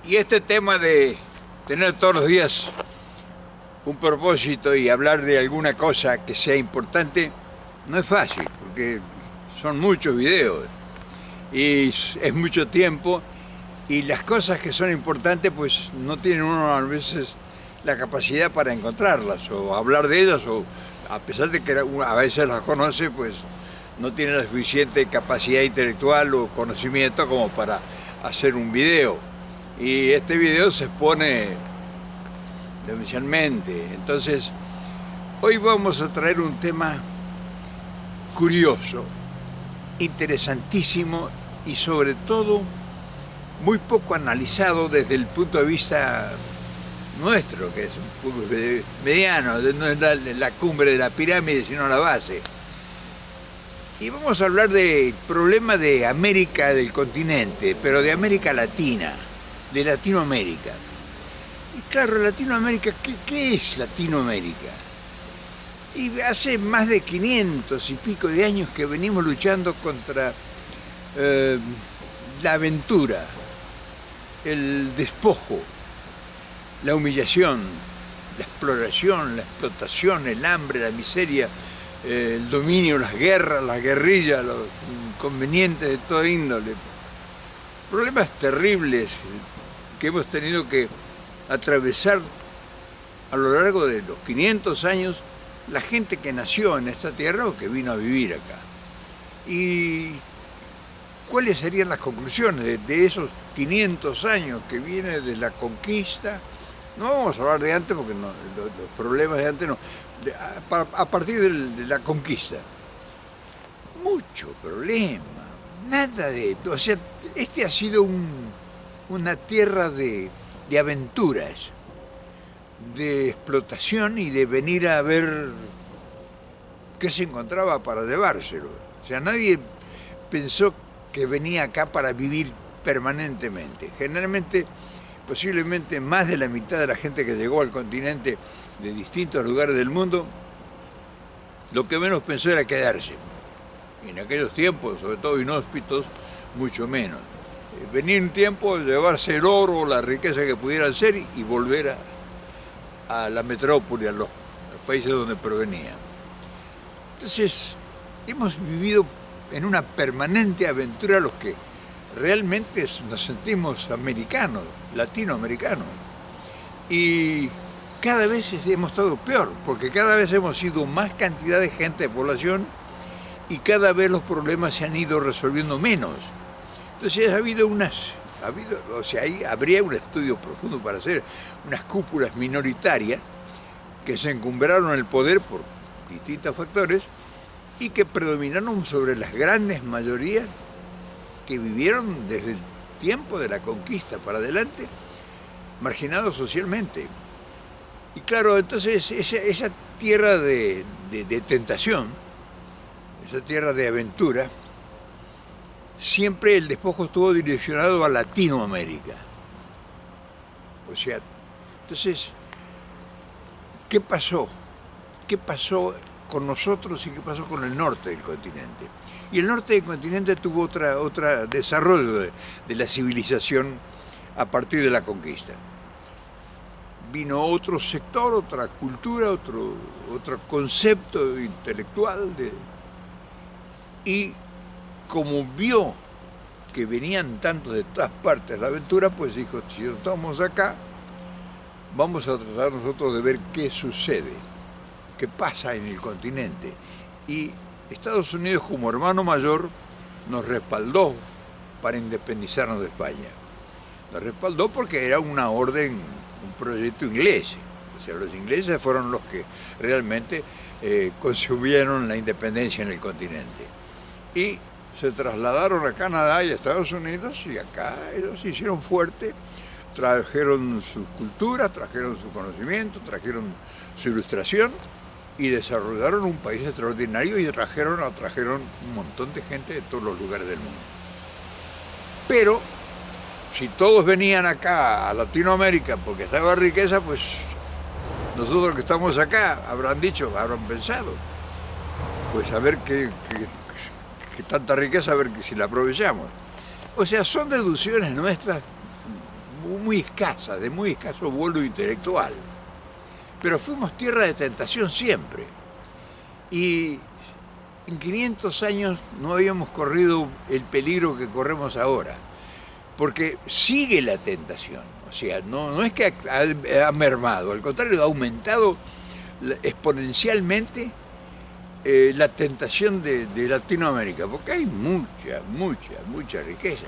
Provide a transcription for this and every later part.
Y este tema de tener todos los días un propósito y hablar de alguna cosa que sea importante no es fácil, porque son muchos videos y es mucho tiempo, y las cosas que son importantes pues no tienen uno a veces la capacidad para encontrarlas o hablar de ellas, o a pesar de que a veces las conoce, pues no tiene la suficiente capacidad intelectual o conocimiento como para hacer un video. Y este video se expone demencialmente. Entonces, hoy vamos a traer un tema curioso, interesantísimo y sobre todo muy poco analizado desde el punto de vista nuestro, que es un poco mediano, no es la cumbre de la pirámide, sino la base. Y vamos a hablar del problema de América, del continente, pero de América Latina, de Latinoamérica. Y claro, Latinoamérica, ¿qué es Latinoamérica? Y hace más de 500 y pico de años que venimos luchando contra la aventura, el despojo, la humillación, la exploración, la explotación, el hambre, la miseria, el dominio, las guerras, las guerrillas, los inconvenientes de toda índole. Problemas terribles que hemos tenido que atravesar a lo largo de los 500 años la gente que nació en esta tierra o que vino a vivir acá. ¿Y cuáles serían las conclusiones de esos 500 años que viene de la conquista? No vamos a hablar de antes porque no, los problemas de antes no. A partir de la conquista. Mucho problema, nada de... O sea, este ha sido una tierra de aventuras, de explotación y de venir a ver qué se encontraba para llevárselo. O sea, nadie pensó que venía acá para vivir permanentemente. Generalmente, posiblemente más de la mitad de la gente que llegó al continente de distintos lugares del mundo, lo que menos pensó era quedarse. En aquellos tiempos, sobre todo inhóspitos, mucho menos. Venir un tiempo, llevarse el oro, la riqueza que pudieran ser y volver a la metrópoli, a los países donde provenían. Entonces, hemos vivido en una permanente aventura los que realmente nos sentimos americanos, latinoamericanos. Y cada vez hemos estado peor, porque cada vez hemos sido más cantidad de gente, de población, y cada vez los problemas se han ido resolviendo menos. Entonces ahí habría un estudio profundo para hacer unas cúpulas minoritarias que se encumbraron el poder por distintos factores y que predominaron sobre las grandes mayorías que vivieron desde el tiempo de la conquista para adelante, marginados socialmente. Y claro, entonces esa tierra de tentación, esa tierra de aventura, siempre el despojo estuvo direccionado a Latinoamérica. O sea, entonces, ¿qué pasó? ¿Qué pasó con nosotros y qué pasó con el norte del continente? Y el norte del continente tuvo otro desarrollo de la civilización a partir de la conquista. Vino otro sector, otra cultura, otro concepto intelectual. Y como vio que venían tanto de todas partes la aventura, pues dijo, si estamos acá, vamos a tratar nosotros de ver qué sucede, qué pasa en el continente. Y Estados Unidos, como hermano mayor, nos respaldó para independizarnos de España. Nos respaldó porque era una orden, un proyecto inglés. O sea, los ingleses fueron los que realmente concibieron la independencia en el continente. Y se trasladaron a Canadá y a Estados Unidos, y acá ellos se hicieron fuertes, trajeron sus culturas, trajeron su conocimiento, trajeron su ilustración y desarrollaron un país extraordinario y trajeron un montón de gente de todos los lugares del mundo. Pero si todos venían acá a Latinoamérica porque estaba riqueza, pues nosotros que estamos acá habrán pensado, pues a ver qué tanta riqueza, a ver si la aprovechamos. O sea, son deducciones nuestras muy escasas, de muy escaso vuelo intelectual. Pero fuimos tierra de tentación siempre. Y en 500 años no habíamos corrido el peligro que corremos ahora, porque sigue la tentación. O sea, no es que ha mermado, al contrario, ha aumentado exponencialmente la tentación de Latinoamérica, porque hay mucha riqueza,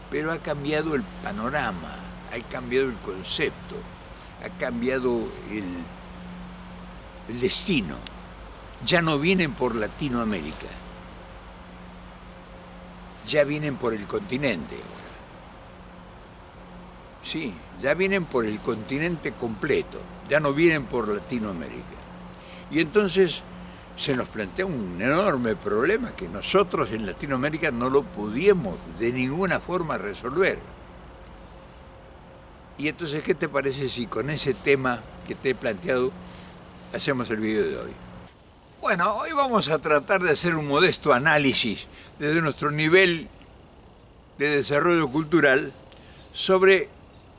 pero ha cambiado el panorama, ha cambiado el concepto, ha cambiado el destino. Ya no vienen por Latinoamérica, ya vienen por el continente. Sí, ya vienen por el continente completo, ya no vienen por Latinoamérica. Y entonces se nos plantea un enorme problema que nosotros en Latinoamérica no lo pudimos de ninguna forma resolver. Y entonces, ¿qué te parece si con ese tema que te he planteado hacemos el video de hoy? Bueno, hoy vamos a tratar de hacer un modesto análisis desde nuestro nivel de desarrollo cultural sobre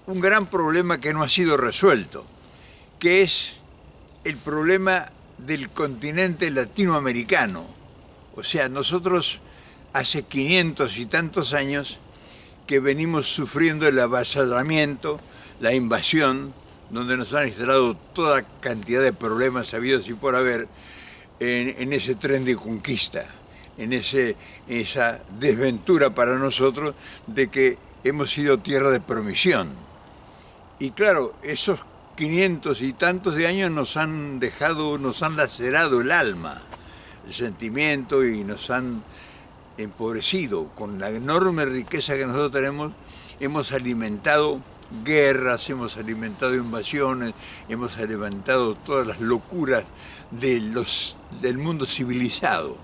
un gran problema que no ha sido resuelto, que es el problema del continente latinoamericano. O sea, nosotros hace 500 y tantos años que venimos sufriendo el avasallamiento, la invasión, donde nos han instalado toda cantidad de problemas habidos y por haber en ese tren de conquista, en esa desventura para nosotros de que hemos sido tierra de promisión. Y claro, esos 500 y tantos de años nos han lacerado el alma, el sentimiento, y nos han empobrecido. Con la enorme riqueza que nosotros tenemos, hemos alimentado guerras, hemos alimentado invasiones, hemos alimentado todas las locuras del mundo civilizado.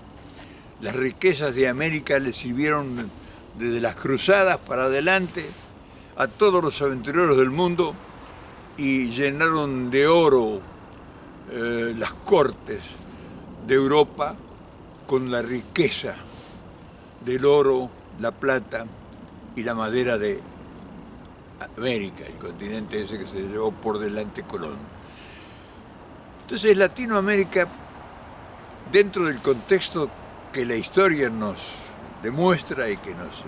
Las riquezas de América le sirvieron desde las cruzadas para adelante a todos los aventureros del mundo y llenaron de oro las cortes de Europa con la riqueza del oro, la plata y la madera de América, el continente ese que se llevó por delante Colón. Entonces Latinoamérica, dentro del contexto que la historia nos demuestra y que nos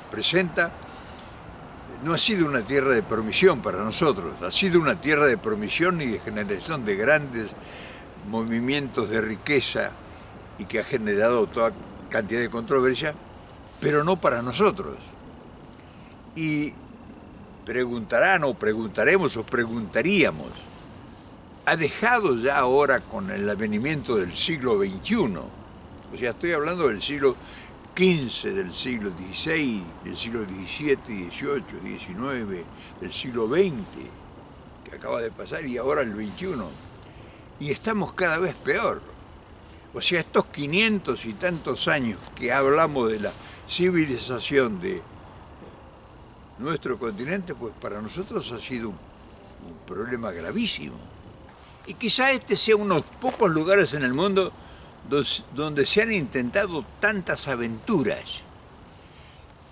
presenta, no ha sido una tierra de promisión para nosotros, ha sido una tierra de promisión y de generación de grandes movimientos de riqueza y que ha generado toda cantidad de controversia, pero no para nosotros. Y preguntarán o preguntaremos o preguntaríamos, ¿ha dejado ya ahora con el advenimiento del siglo XXI? O sea, estoy hablando del siglo XV, del siglo XVI, del siglo XVII, XVIII, XIX, del siglo XX, que acaba de pasar, y ahora el XXI. Y estamos cada vez peor. O sea, estos 500 y tantos años que hablamos de la civilización de nuestro continente, pues para nosotros ha sido un problema gravísimo. Y quizá este sea uno de los pocos lugares en el mundo donde se han intentado tantas aventuras.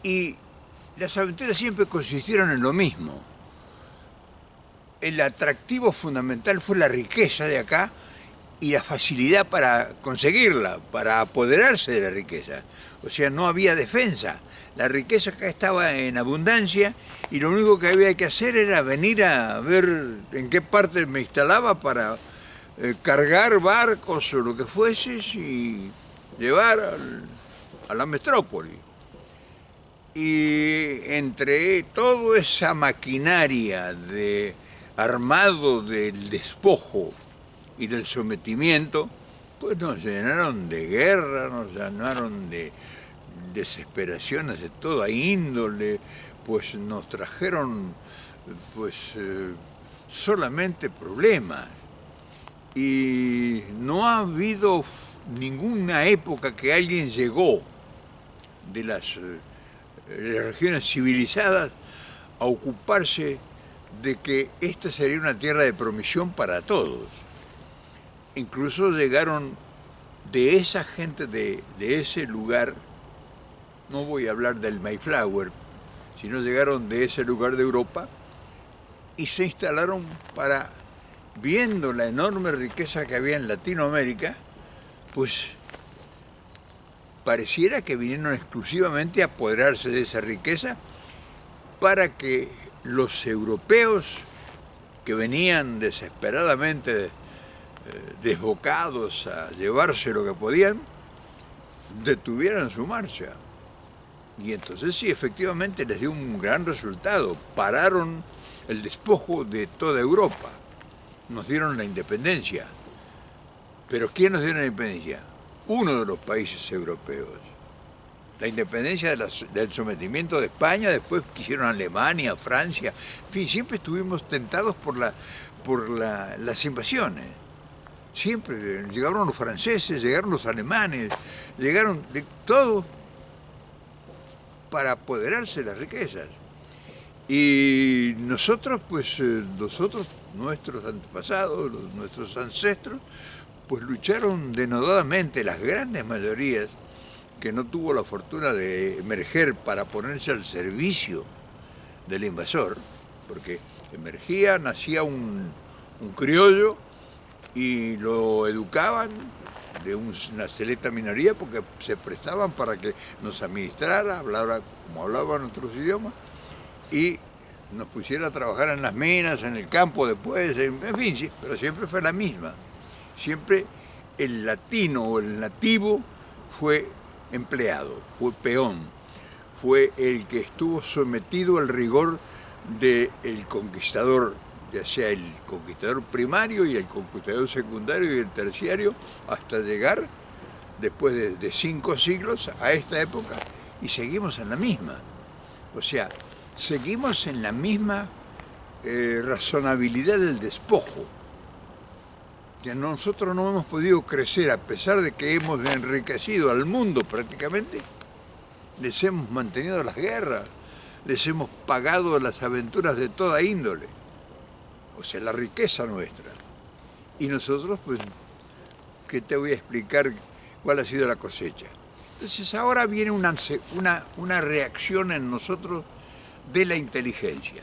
Y las aventuras siempre consistieron en lo mismo. El atractivo fundamental fue la riqueza de acá y la facilidad para conseguirla, para apoderarse de la riqueza. O sea, no había defensa. La riqueza acá estaba en abundancia y lo único que había que hacer era venir a ver en qué parte me instalaba para cargar barcos o lo que fuese y llevar a la metrópoli. Y entre toda esa maquinaria de armado del despojo y del sometimiento, pues nos llenaron de guerra, nos llenaron de desesperaciones de toda índole, pues nos trajeron solamente problemas. Y no ha habido ninguna época que alguien llegó de las regiones civilizadas a ocuparse de que esta sería una tierra de promisión para todos. Incluso llegaron de esa gente de ese lugar, no voy a hablar del Mayflower, sino llegaron de ese lugar de Europa y se instalaron para, viendo la enorme riqueza que había en Latinoamérica, pues pareciera que vinieron exclusivamente a apoderarse de esa riqueza para que los europeos que venían desesperadamente desbocados a llevarse lo que podían, detuvieran su marcha. Y entonces sí, efectivamente les dio un gran resultado. Pararon el despojo de toda Europa. Nos dieron la independencia. ¿Pero quién nos dio la independencia? Uno de los países europeos. La independencia del sometimiento de España, después quisieron Alemania, Francia. En fin, siempre estuvimos tentados por las invasiones. Siempre llegaron los franceses, llegaron los alemanes, llegaron de todo para apoderarse de las riquezas. Y nosotros, pues, nuestros antepasados, nuestros ancestros, pues lucharon denodadamente, las grandes mayorías, que no tuvo la fortuna de emerger para ponerse al servicio del invasor, porque emergía, nacía un criollo y lo educaban de una selecta minoría porque se prestaban para que nos administrara, hablara como hablaban otros idiomas y nos pusiera a trabajar en las minas, en el campo después, en fin, sí, pero siempre fue la misma. Siempre el latino o el nativo fue empleado, fue peón, fue el que estuvo sometido al rigor del conquistador, ya sea el conquistador primario y el conquistador secundario y el terciario, hasta llegar, después de 5 siglos, a esta época, y seguimos en la misma. O sea, seguimos en la misma razonabilidad del despojo. Que nosotros no hemos podido crecer, a pesar de que hemos enriquecido al mundo prácticamente, les hemos mantenido las guerras, les hemos pagado las aventuras de toda índole, o sea, la riqueza nuestra. Y nosotros, pues, ¿qué te voy a explicar cuál ha sido la cosecha? Entonces ahora viene una reacción en nosotros de la inteligencia.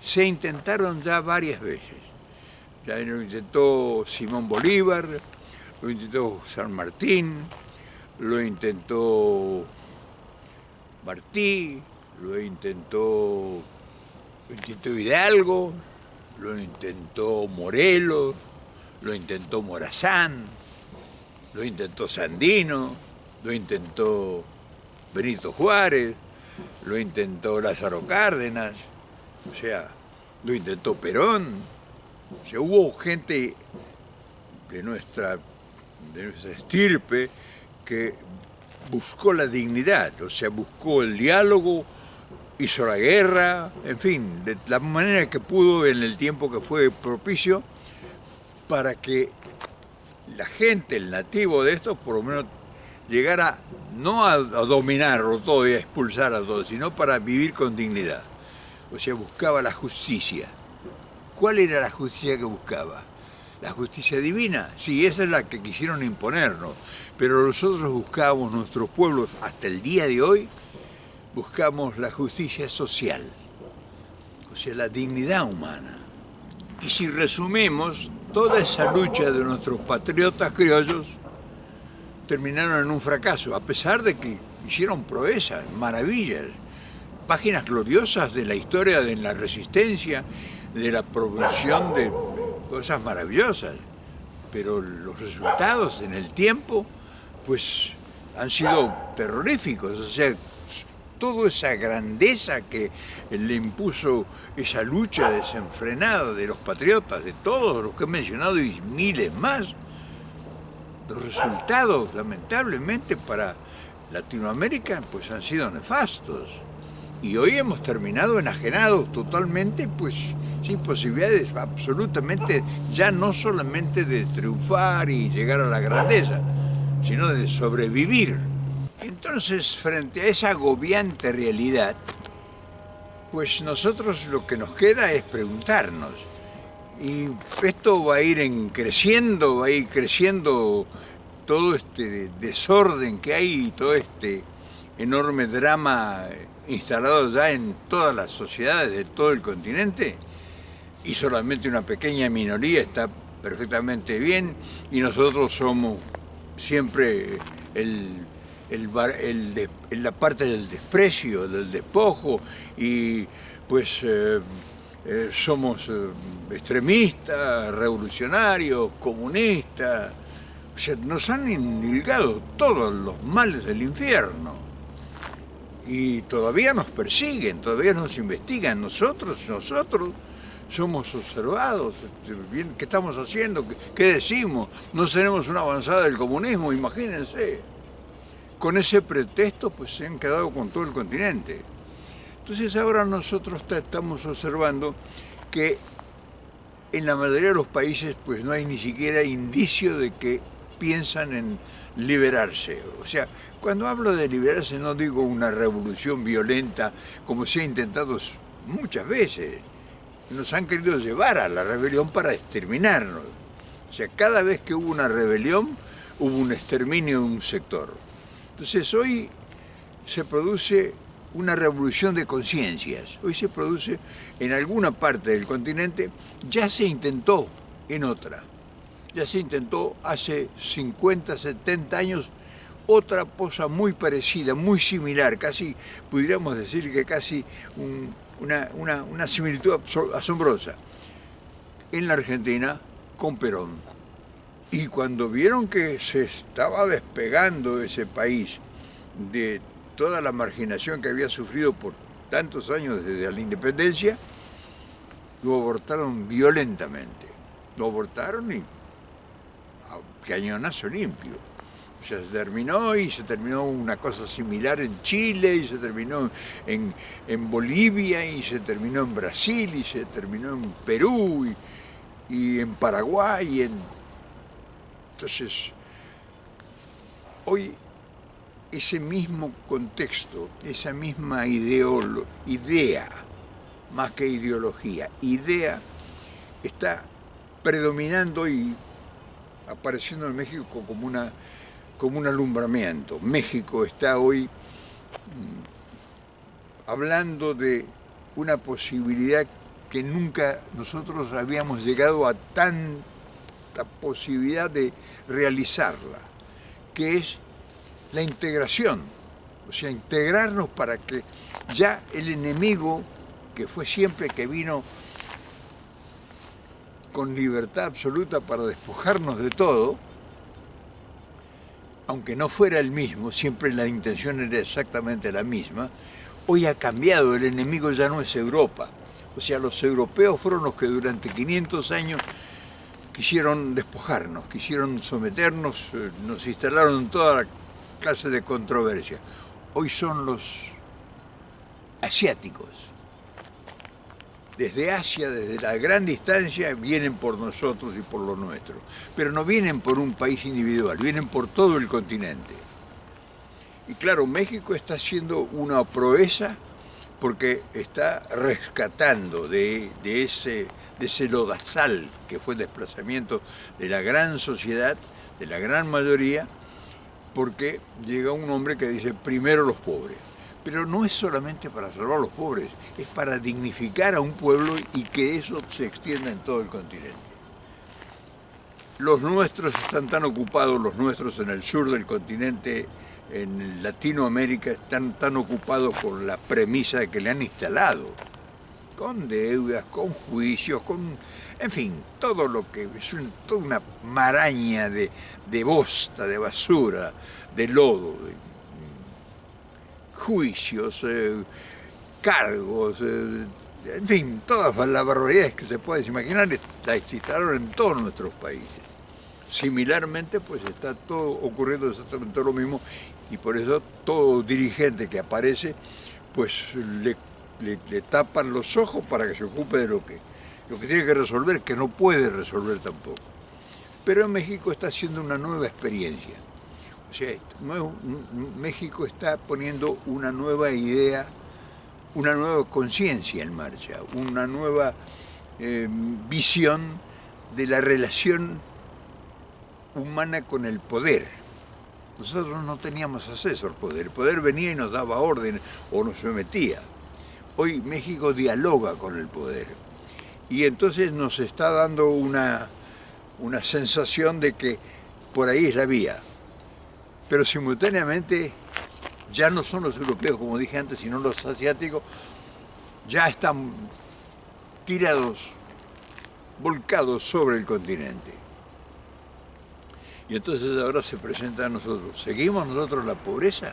Se intentaron ya varias veces. Ya lo intentó Simón Bolívar, lo intentó San Martín, lo intentó Martí, lo intentó Hidalgo, lo intentó Morelos, lo intentó Morazán, lo intentó Sandino, lo intentó Benito Juárez, lo intentó Lázaro Cárdenas, o sea, lo intentó Perón. O sea, hubo gente de nuestra estirpe que buscó la dignidad, o sea, buscó el diálogo, hizo la guerra, en fin, de la manera que pudo en el tiempo que fue propicio para que la gente, el nativo de estos, por lo menos llegara no a dominarlo todo y a expulsar a todos, sino para vivir con dignidad. O sea, buscaba la justicia. ¿Cuál era la justicia que buscaba? ¿La justicia divina? Sí, esa es la que quisieron imponernos. Pero nosotros buscábamos, nuestros pueblos, hasta el día de hoy, buscamos la justicia social. O sea, la dignidad humana. Y si resumimos, toda esa lucha de nuestros patriotas criollos terminaron en un fracaso, a pesar de que hicieron proezas, maravillas, páginas gloriosas de la historia de la resistencia, de la progresión de cosas maravillosas, pero los resultados en el tiempo pues han sido terroríficos. O sea, toda esa grandeza que le impuso esa lucha desenfrenada de los patriotas, de todos los que he mencionado y miles más, los resultados lamentablemente para Latinoamérica pues han sido nefastos. Y hoy hemos terminado enajenados totalmente, pues sin posibilidades absolutamente, ya no solamente de triunfar y llegar a la grandeza, sino de sobrevivir. Entonces, frente a esa agobiante realidad, pues nosotros lo que nos queda es preguntarnos. Y esto va a ir creciendo todo este desorden que hay, todo este enorme drama instalado ya en todas las sociedades de todo el continente, y solamente una pequeña minoría está perfectamente bien, y nosotros somos siempre la parte del desprecio, del despojo, y pues somos extremistas, revolucionarios, comunistas. O sea, nos han indilgado todos los males del infierno. Y todavía nos persiguen, todavía nos investigan. Nosotros somos observados. ¿Qué estamos haciendo? ¿Qué decimos? No tenemos una avanzada del comunismo, imagínense. Con ese pretexto pues se han quedado con todo el continente. Entonces ahora nosotros estamos observando que en la mayoría de los países pues no hay ni siquiera indicio de que piensan en liberarse. O sea, cuando hablo de liberarse no digo una revolución violenta como se ha intentado muchas veces. Nos han querido llevar a la rebelión para exterminarnos. O sea, cada vez que hubo una rebelión hubo un exterminio de un sector. Entonces hoy se produce una revolución de conciencias. Hoy se produce en alguna parte del continente, ya se intentó en otra. Ya se intentó hace 50, 70 años otra cosa muy parecida, muy similar, casi, pudiéramos decir que casi una similitud asombrosa. En la Argentina, con Perón. Y cuando vieron que se estaba despegando ese país de toda la marginación que había sufrido por tantos años desde la independencia, lo abortaron violentamente. Lo abortaron y a cañonazo limpio. O sea, se terminó una cosa similar en Chile, y se terminó en Bolivia, y se terminó en Brasil, y se terminó en Perú, y en Paraguay. Entonces, hoy ese mismo contexto, esa misma idea, más que ideología, idea, está predominando y apareciendo en México como un alumbramiento. México está hoy hablando de una posibilidad que nunca nosotros habíamos llegado a tanta posibilidad de realizarla, que es la integración, o sea, integrarnos para que ya el enemigo, que fue siempre que vino con libertad absoluta para despojarnos de todo, aunque no fuera el mismo, siempre la intención era exactamente la misma, hoy ha cambiado, el enemigo ya no es Europa. O sea, los europeos fueron los que durante 500 años quisieron despojarnos, quisieron someternos, nos instalaron en toda la clase de controversia. Hoy son los asiáticos. Desde Asia, desde la gran distancia, vienen por nosotros y por lo nuestro. Pero no vienen por un país individual, vienen por todo el continente. Y claro, México está haciendo una proeza porque está rescatando de ese lodazal que fue el desplazamiento de la gran sociedad, de la gran mayoría, porque llega un hombre que dice primero los pobres. Pero no es solamente para salvar a los pobres, es para dignificar a un pueblo y que eso se extienda en todo el continente. Los nuestros están tan ocupados, los nuestros en el sur del continente, en Latinoamérica, están tan ocupados con la premisa de que le han instalado, con deudas, con juicios, en fin, todo lo que es toda una maraña de bosta, de basura, de lodo, juicios, cargos, en fin, todas las barbaridades que se pueden imaginar las instalaron en todos nuestros países. Similarmente, pues está todo ocurriendo exactamente lo mismo, y por eso todo dirigente que aparece, pues le tapan los ojos para que se ocupe de lo que tiene que resolver, que no puede resolver tampoco. Pero en México está haciendo una nueva experiencia. O sea, México está poniendo una nueva idea, una nueva conciencia en marcha, una nueva visión de la relación humana con el poder. Nosotros no teníamos acceso al poder, el poder venía y nos daba orden o nos sometía. Hoy México dialoga con el poder y entonces nos está dando una sensación de que por ahí es la vía. Pero simultáneamente ya no son los europeos, como dije antes, sino los asiáticos, ya están tirados, volcados sobre el continente. Y entonces ahora se presenta a nosotros. ¿Seguimos nosotros la pobreza?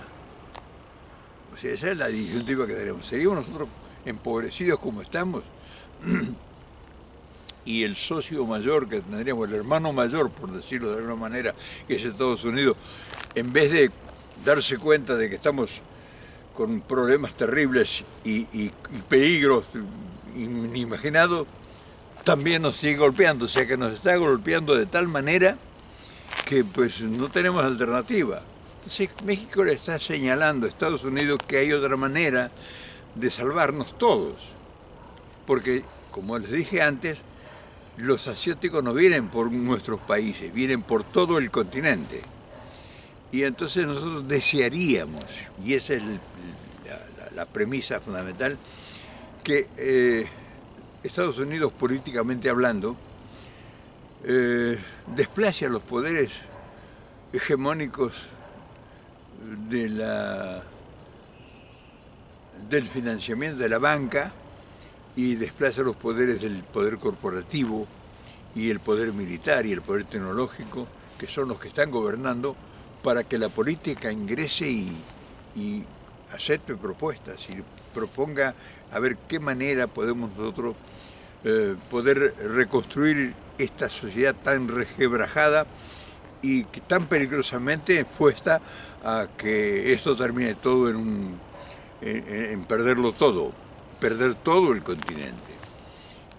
O sea, esa es la disyuntiva que tenemos. ¿Seguimos nosotros empobrecidos como estamos? Y el socio mayor que tendríamos, el hermano mayor, por decirlo de alguna manera, que es Estados Unidos, en vez de darse cuenta de que estamos con problemas terribles y peligros inimaginados, también nos sigue golpeando. O sea que nos está golpeando de tal manera que pues no tenemos alternativa. Entonces México le está señalando a Estados Unidos que hay otra manera de salvarnos todos. Porque, como les dije antes, los asiáticos no vienen por nuestros países, vienen por todo el continente. Y entonces nosotros desearíamos, y esa es la premisa fundamental, que Estados Unidos, políticamente hablando, desplace a los poderes hegemónicos del financiamiento de la banca y desplace a los poderes del poder corporativo y el poder militar y el poder tecnológico, que son los que están gobernando, para que la política ingrese y acepte propuestas y proponga a ver qué manera podemos nosotros poder reconstruir esta sociedad tan resquebrajada y que tan peligrosamente expuesta a que esto termine todo en perderlo todo, perder todo el continente.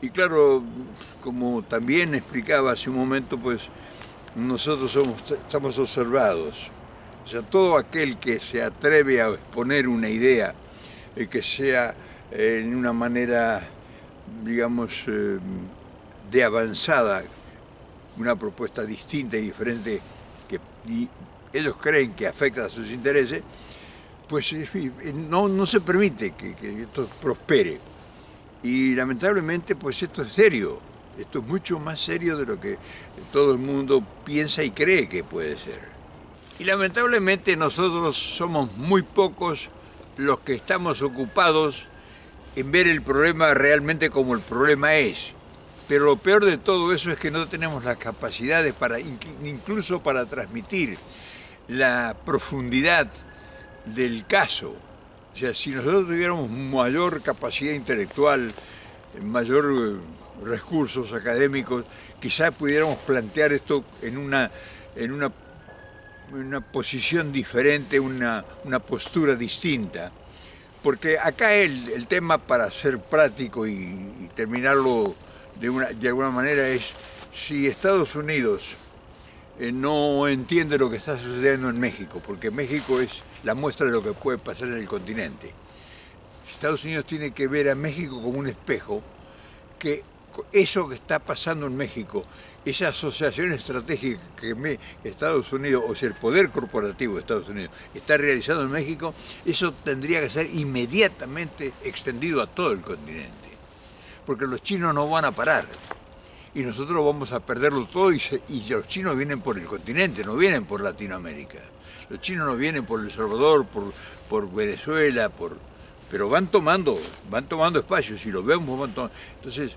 Y claro, como también explicaba hace un momento, pues nosotros estamos observados. O sea, todo aquel que se atreve a exponer una idea que sea en una manera, digamos, de avanzada, una propuesta distinta y diferente que ellos creen que afecta a sus intereses, pues no se permite que esto prospere. Y lamentablemente pues esto es serio, esto es mucho más serio de lo que todo el mundo piensa y cree que puede ser. Y lamentablemente nosotros somos muy pocos los que estamos ocupados en ver el problema realmente como el problema es. Pero lo peor de todo eso es que no tenemos las capacidades incluso para transmitir la profundidad del caso. O sea, si nosotros tuviéramos mayor capacidad intelectual, mayor recursos académicos, quizás pudiéramos plantear esto en una posición diferente, una postura distinta. Porque acá el tema, para ser práctico y terminarlo de alguna manera, es si Estados Unidos no entiende lo que está sucediendo en México, porque México es la muestra de lo que puede pasar en el continente. Estados Unidos tiene que ver a México como un espejo, que eso que está pasando en México, esa asociación estratégica que Estados Unidos, o sea, el poder corporativo de Estados Unidos, está realizando en México, eso tendría que ser inmediatamente extendido a todo el continente. Porque los chinos no van a parar. Y nosotros vamos a perderlo todo y los chinos vienen por el continente, no vienen por Latinoamérica. Los chinos no vienen por El Salvador, por Venezuela, pero van tomando espacios y los vemos. Entonces,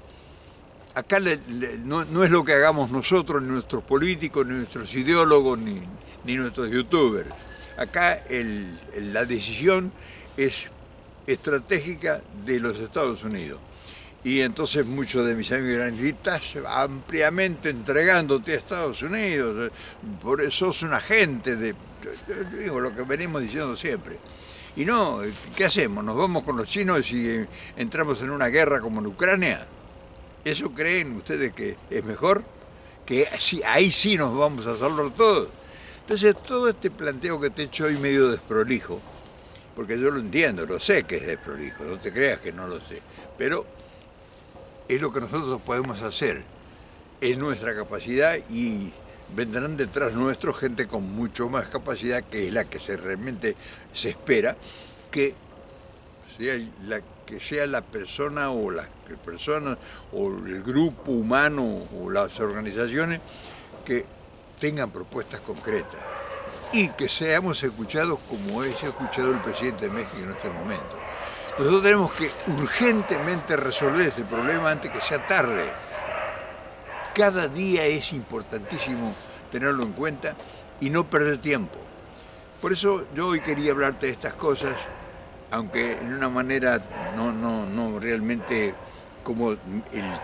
acá no es lo que hagamos nosotros, ni nuestros políticos, ni nuestros ideólogos, ni nuestros youtubers. Acá la decisión es estratégica de los Estados Unidos. Y entonces muchos de mis amigos dirán, estás ampliamente entregándote a Estados Unidos, por eso sos un agente digo lo que venimos diciendo siempre. Y no, ¿qué hacemos? ¿Nos vamos con los chinos y entramos en una guerra como en Ucrania? ¿Eso creen ustedes que es mejor? Que ahí sí nos vamos a salvar todos. Entonces todo este planteo que te he hecho hoy medio desprolijo, porque yo lo entiendo, lo sé que es desprolijo, no te creas que no lo sé, pero es lo que nosotros podemos hacer, es nuestra capacidad, y vendrán detrás nuestro gente con mucho más capacidad, que es la que realmente se espera, que sea que sea la persona o las personas o el grupo humano o las organizaciones que tengan propuestas concretas y que seamos escuchados como es escuchado el presidente de México en este momento. Nosotros tenemos que urgentemente resolver este problema antes que sea tarde. Cada día es importantísimo tenerlo en cuenta y no perder tiempo. Por eso yo hoy quería hablarte de estas cosas, aunque en una manera no realmente como el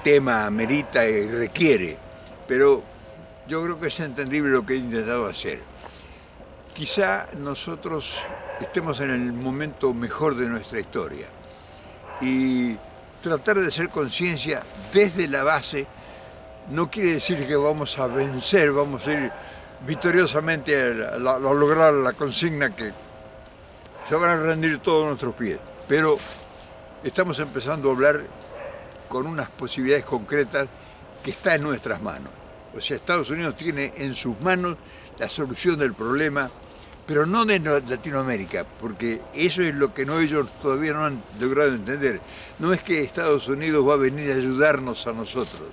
tema amerita y requiere, pero yo creo que es entendible lo que he intentado hacer. Quizá nosotros estemos en el momento mejor de nuestra historia y tratar de hacer conciencia desde la base no quiere decir que vamos a vencer, vamos a ir victoriosamente a lograr la consigna que se van a rendir todos nuestros pies, pero estamos empezando a hablar con unas posibilidades concretas que está en nuestras manos. O sea, Estados Unidos tiene en sus manos la solución del problema, pero no de Latinoamérica, porque eso es lo que ellos todavía no han logrado entender. No es que Estados Unidos va a venir a ayudarnos a nosotros.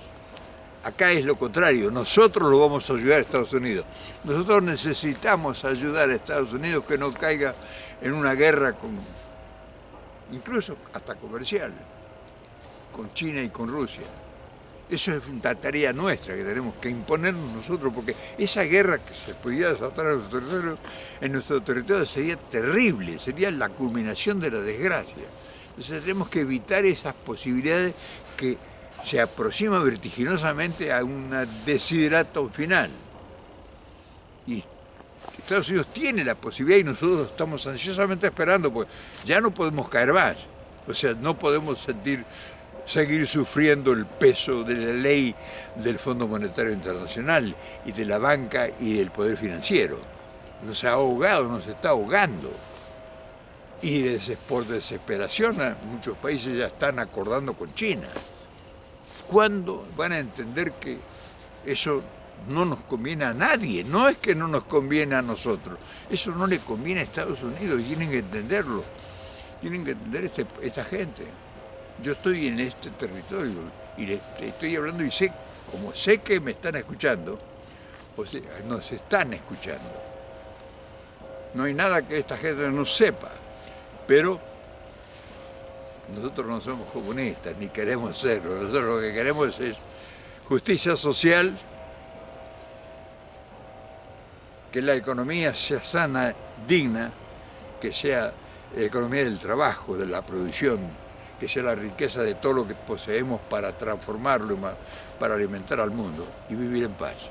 Acá es lo contrario, nosotros lo vamos a ayudar a Estados Unidos. Nosotros necesitamos ayudar a Estados Unidos que no caiga en una guerra, incluso hasta comercial, con China y con Rusia. Eso es una tarea nuestra que tenemos que imponernos nosotros, porque esa guerra que se pudiera desatar en nuestro territorio sería terrible, sería la culminación de la desgracia. Entonces tenemos que evitar esas posibilidades que se aproxima vertiginosamente a un desiderato final. Y Estados Unidos tiene la posibilidad y nosotros estamos ansiosamente esperando, porque ya no podemos caer más. O sea, no podemos seguir sufriendo el peso de la ley del Fondo Monetario Internacional y de la banca y del poder financiero. Nos ha ahogado, nos está ahogando. Y por desesperación muchos países ya están acordando con China. ¿Cuándo van a entender que eso no nos conviene a nadie? No es que no nos conviene a nosotros, eso no le conviene a Estados Unidos y tienen que entenderlo. Tienen que entender esta gente. Yo estoy en este territorio y les estoy hablando y como sé que me están escuchando, o sea, nos están escuchando. No hay nada que esta gente no sepa, pero nosotros no somos comunistas, ni queremos serlo. Nosotros lo que queremos es justicia social, que la economía sea sana, digna, que sea la economía del trabajo, de la producción, que sea la riqueza de todo lo que poseemos para transformarlo, para alimentar al mundo y vivir en paz.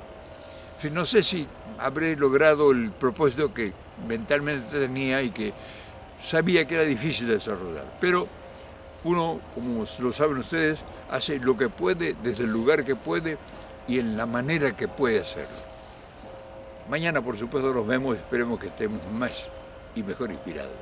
En fin, no sé si habré logrado el propósito que mentalmente tenía y que sabía que era difícil de desarrollar, pero uno, como lo saben ustedes, hace lo que puede, desde el lugar que puede y en la manera que puede hacerlo. Mañana, por supuesto, nos vemos, esperemos que estemos más y mejor inspirados.